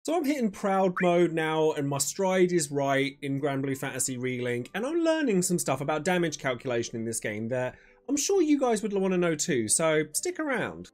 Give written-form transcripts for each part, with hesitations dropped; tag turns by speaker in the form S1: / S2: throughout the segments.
S1: So I'm hitting proud mode now and my stride is right in GranBlue Fantasy Relink, and I'm learning some stuff about damage calculation in this game that I'm sure you guys would want to know too, so stick around.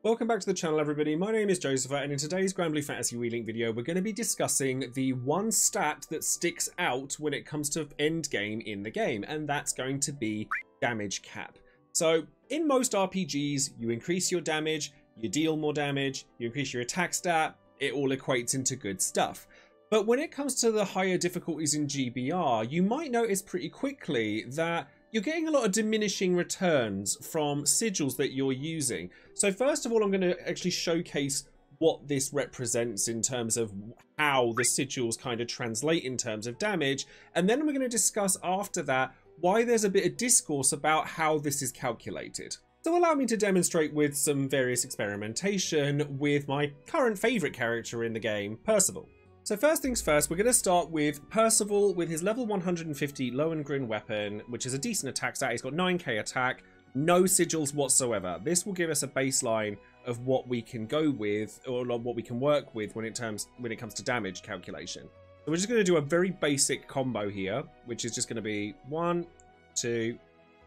S1: Welcome back to the channel, everybody. My name is Joseph, and in today's GranBlue Fantasy Relink video we're going to be discussing the one stat that sticks out when it comes to end game in the game, and that's going to be damage cap. So in most RPGs you increase your damage, you deal more damage, you increase your attack stat, it all equates into good stuff. But when it comes to the higher difficulties in GBR, you might notice pretty quickly that you're getting a lot of diminishing returns from sigils that you're using. So first of all, I'm going to actually showcase what this represents in terms of how the sigils kind of translate in terms of damage. And then we're going to discuss after that why there's a bit of discourse about how this is calculated. So allow me to demonstrate with some various experimentation with my current favourite character in the game, Percival. So first things first, we're going to start with Percival with his level 150 Lohengrin weapon, which is a decent attack stat. He's got 9k attack, no sigils whatsoever. This will give us a baseline of what we can go with, or what we can work with when it comes to damage calculation. So we're just going to do a very basic combo here, which is just going to be 1, 2,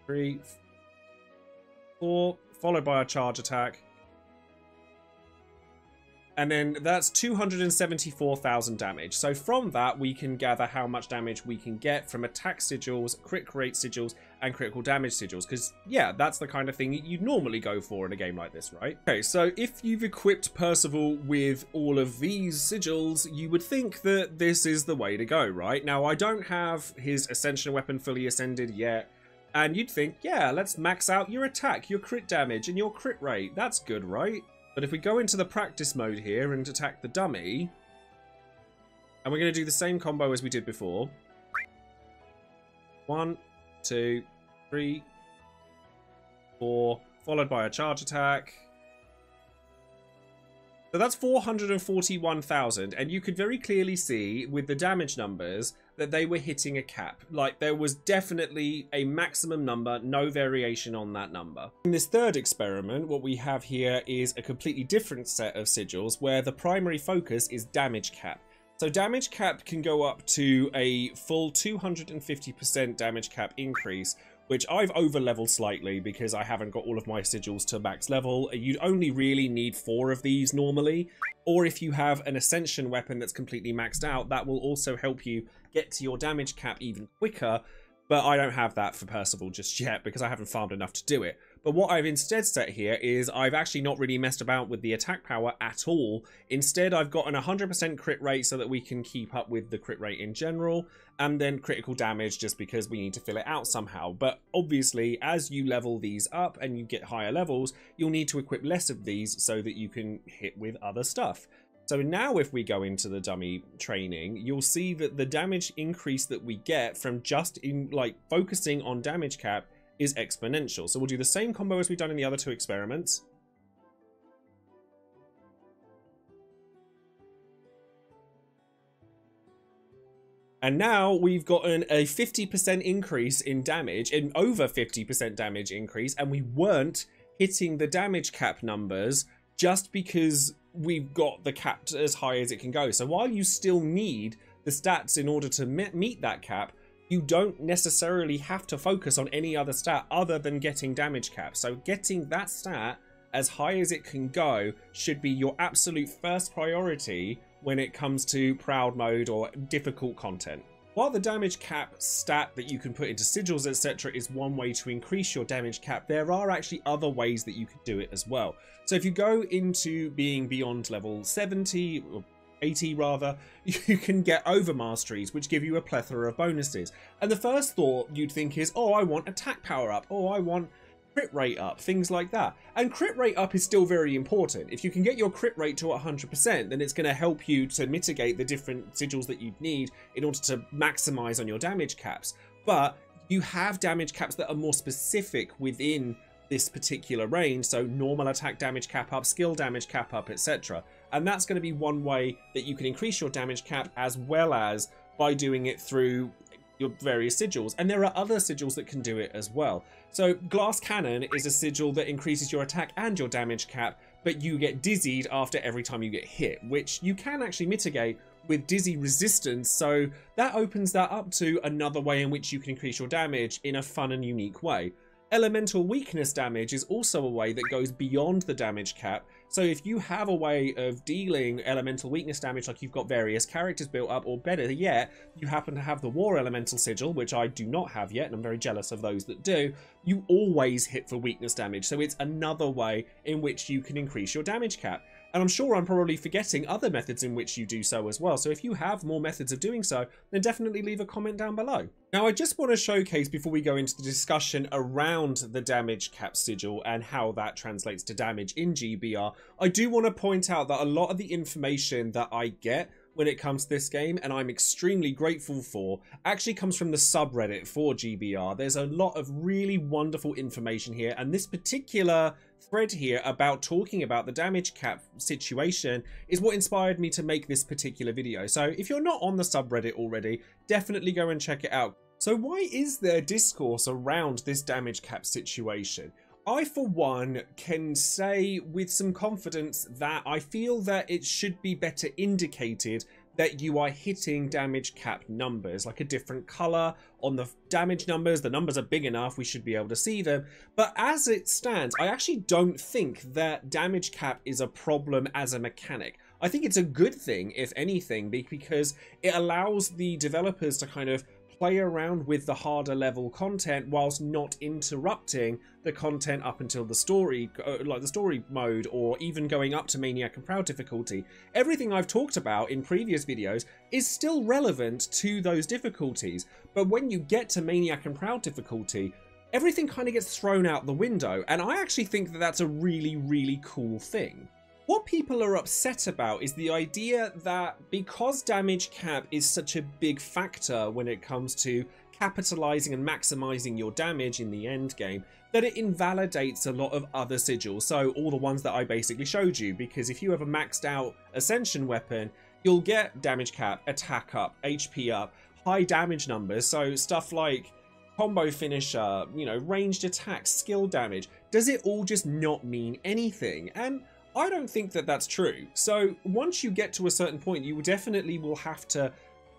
S1: 3, 4, followed by a charge attack. And then that's 274,000 damage. So from that, we can gather how much damage we can get from attack sigils, crit rate sigils, and critical damage sigils. Because, yeah, that's the kind of thing you'd normally go for in a game like this, right? Okay, so if you've equipped Percival with all of these sigils, you would think that this is the way to go, right? Now, I don't have his Ascension weapon fully ascended yet. And you'd think, yeah, let's max out your attack, your crit damage, and your crit rate. That's good, right? But if we go into the practice mode here and attack the dummy, and we're going to do the same combo as we did before. 1, 2, 3, 4, followed by a charge attack. So that's 441,000, and you could very clearly see with the damage numbers that they were hitting a cap. Like, there was definitely a maximum number, no variation on that number. In this third experiment, what we have here is a completely different set of sigils where the primary focus is damage cap. So damage cap can go up to a full 250% damage cap increase, which I've over-leveled slightly because I haven't got all of my sigils to max level. You'd only really need 4 of these normally, or if you have an Ascension weapon that's completely maxed out, that will also help you get to your damage cap even quicker, but I don't have that for Percival just yet because I haven't farmed enough to do it. But what I've instead set here is I've actually not really messed about with the attack power at all. Instead, I've got an 100% crit rate so that we can keep up with the crit rate in general, and then critical damage just because we need to fill it out somehow. But obviously, as you level these up and you get higher levels, you'll need to equip less of these so that you can hit with other stuff. So now if we go into the dummy training, you'll see that the damage increase that we get from just focusing on damage cap is exponential. So we'll do the same combo as we've done in the other 2 experiments. And now we've gotten a 50% increase in damage, in over 50% damage increase, and we weren't hitting the damage cap numbers just because we've got the cap as high as it can go. So while you still need the stats in order to meet that cap, you don't necessarily have to focus on any other stat other than getting damage cap. So getting that stat as high as it can go should be your absolute first priority when it comes to proud mode or difficult content. While the damage cap stat that you can put into sigils, etc. is one way to increase your damage cap, there are actually other ways that you could do it as well. So if you go into being beyond level 70, or 80 rather, you can get overmasteries, which give you a plethora of bonuses. And the first thought you'd think is, oh, I want attack power up, oh, I want crit rate up, things like that. And crit rate up is still very important. If you can get your crit rate to 100%, then it's going to help you to mitigate the different sigils that you'd need in order to maximize on your damage caps. But you have damage caps that are more specific within this particular range, so normal attack damage cap up, skill damage cap up, etc. And that's going to be one way that you can increase your damage cap, as well as by doing it through your various sigils. And there are other sigils that can do it as well. So Glass Cannon is a sigil that increases your attack and your damage cap, but you get dizzied after every time you get hit, which you can actually mitigate with dizzy resistance. So that opens that up to another way in which you can increase your damage in a fun and unique way. Elemental weakness damage is also a way that goes beyond the damage cap. So if you have a way of dealing elemental weakness damage, like you've got various characters built up, or better yet, you happen to have the War Elemental Sigil, which I do not have yet, and I'm very jealous of those that do, you always hit for weakness damage. So it's another way in which you can increase your damage cap. And I'm sure I'm probably forgetting other methods in which you do so as well. So if you have more methods of doing so, then definitely leave a comment down below. Now, I just want to showcase, before we go into the discussion around the damage cap sigil and how that translates to damage in GBR, I do want to point out that a lot of the information that I get when it comes to this game, and I'm extremely grateful for, actually comes from the subreddit for GBR. There's a lot of really wonderful information here, and this particular thread here about talking about the damage cap situation is what inspired me to make this particular video. So if you're not on the subreddit already, definitely go and check it out. So why is there discourse around this damage cap situation? I, for one, can say with some confidence that I feel that it should be better indicated that you are hitting damage cap numbers, like a different color on the damage numbers. The numbers are big enough, we should be able to see them. But as it stands, I actually don't think that damage cap is a problem as a mechanic. I think it's a good thing, if anything, because it allows the developers to kind of play around with the harder level content whilst not interrupting the content up until the story, like the story mode, or even going up to Maniac and Proud difficulty. Everything I've talked about in previous videos is still relevant to those difficulties, but when you get to Maniac and Proud difficulty, everything kind of gets thrown out the window, and I actually think that that's a really, really cool thing. What people are upset about is the idea that because damage cap is such a big factor when it comes to capitalizing and maximizing your damage in the end game, that it invalidates a lot of other sigils. So all the ones that I basically showed you, because if you have a maxed out Ascension weapon, you'll get damage cap, attack up, HP up, high damage numbers. So stuff like combo finisher, you know, ranged attacks, skill damage. Does it all just not mean anything? And I don't think that that's true. So once you get to a certain point, you definitely will have to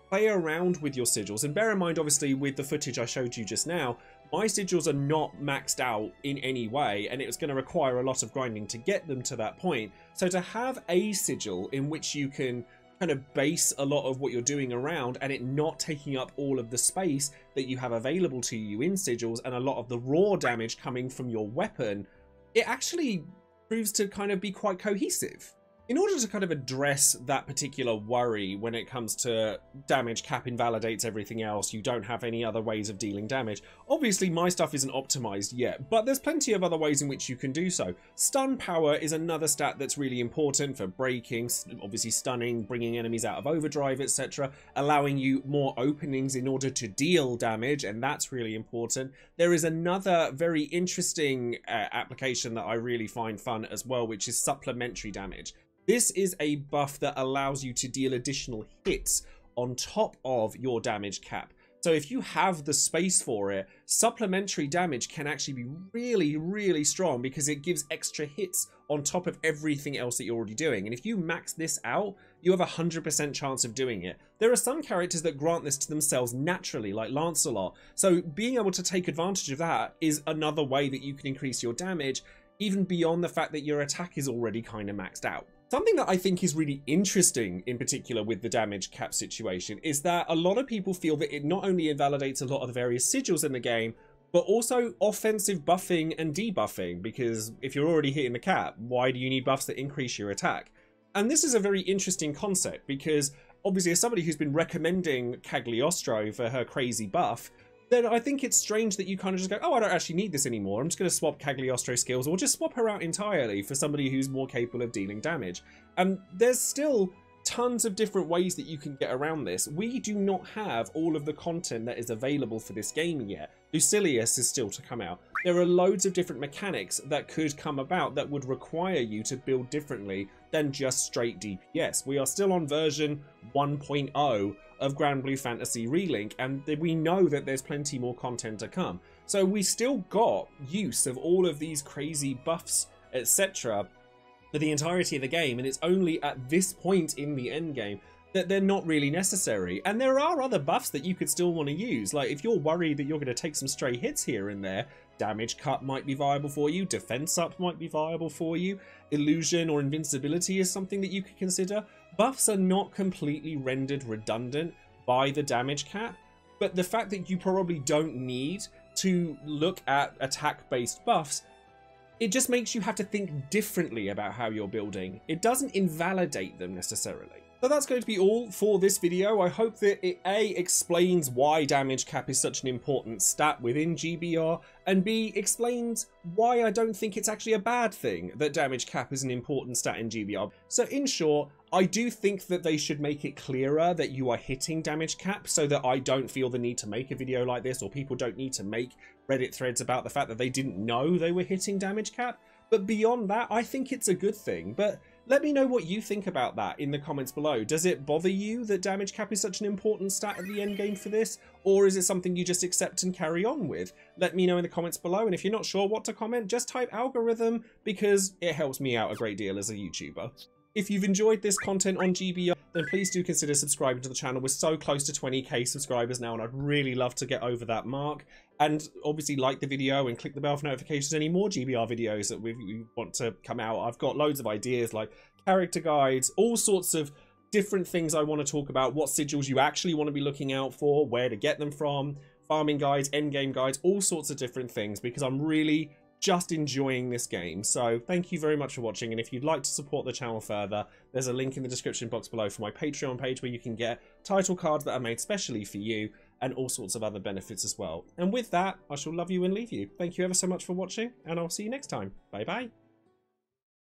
S1: play around with your sigils. And bear in mind, obviously, with the footage I showed you just now, my sigils are not maxed out in any way, and it was going to require a lot of grinding to get them to that point. So to have a sigil in which you can kind of base a lot of what you're doing around, and it not taking up all of the space that you have available to you in sigils, and a lot of the raw damage coming from your weapon, it actually proves to kind of be quite cohesive. In order to kind of address that particular worry when it comes to damage cap invalidates everything else, you don't have any other ways of dealing damage. Obviously my stuff isn't optimized yet, but there's plenty of other ways in which you can do so. Stun power is another stat that's really important for breaking, obviously stunning, bringing enemies out of overdrive, etc., allowing you more openings in order to deal damage, and that's really important. There is another very interesting application that I really find fun as well, which is supplementary damage. This is a buff that allows you to deal additional hits on top of your damage cap. So if you have the space for it, supplementary damage can actually be really, really strong because it gives extra hits on top of everything else that you're already doing. And if you max this out, you have a 100% chance of doing it. There are some characters that grant this to themselves naturally, like Lancelot. So being able to take advantage of that is another way that you can increase your damage, even beyond the fact that your attack is already kind of maxed out. Something that I think is really interesting, in particular with the damage cap situation, is that a lot of people feel that it not only invalidates a lot of the various sigils in the game, but also offensive buffing and debuffing, because if you're already hitting the cap, why do you need buffs that increase your attack? And this is a very interesting concept, because obviously as somebody who's been recommending Cagliostro for her crazy buff, then I think it's strange that you kind of just go, oh, I don't actually need this anymore. I'm just going to swap Cagliostro skills, or just swap her out entirely for somebody who's more capable of dealing damage. And there's still tons of different ways that you can get around this. We do not have all of the content that is available for this game yet. Lucilius is still to come out. There are loads of different mechanics that could come about that would require you to build differently than just straight DPS. We are still on version 1.0 of GranBlue Fantasy Relink, and we know that there's plenty more content to come. So we still got use of all of these crazy buffs, etc., for the entirety of the game, and it's only at this point in the end game that they're not really necessary. And there are other buffs that you could still want to use. Like, if you're worried that you're going to take some stray hits here and there, damage cut might be viable for you, defense up might be viable for you, illusion or invincibility is something that you could consider. Buffs are not completely rendered redundant by the damage cap, but the fact that you probably don't need to look at attack-based buffs, it just makes you have to think differently about how you're building. It doesn't invalidate them necessarily. So that's going to be all for this video. I hope that it A, explains why damage cap is such an important stat within GBR, and B, explains why I don't think it's actually a bad thing that damage cap is an important stat in GBR. So in short, I do think that they should make it clearer that you are hitting damage cap so that I don't feel the need to make a video like this, or people don't need to make Reddit threads about the fact that they didn't know they were hitting damage cap. But beyond that, I think it's a good thing. But let me know what you think about that in the comments below. Does it bother you that damage cap is such an important stat at the end game for this? Or is it something you just accept and carry on with? Let me know in the comments below, and if you're not sure what to comment, just type algorithm, because it helps me out a great deal as a YouTuber. If you've enjoyed this content on GBR, then please do consider subscribing to the channel. We're so close to 20k subscribers now, and I'd really love to get over that mark. And obviously like the video and click the bell for notifications. Any more GBR videos that we want to come out. I've got loads of ideas like character guides, all sorts of different things I want to talk about, what sigils you actually want to be looking out for, where to get them from, farming guides, endgame guides, all sorts of different things, because I'm really just enjoying this game. So thank you very much for watching, and if you'd like to support the channel further, there's a link in the description box below for my Patreon page where you can get title cards that are made specially for you and all sorts of other benefits as well. And with that, I shall love you and leave you. Thank you ever so much for watching, and I'll see you next time. Bye bye.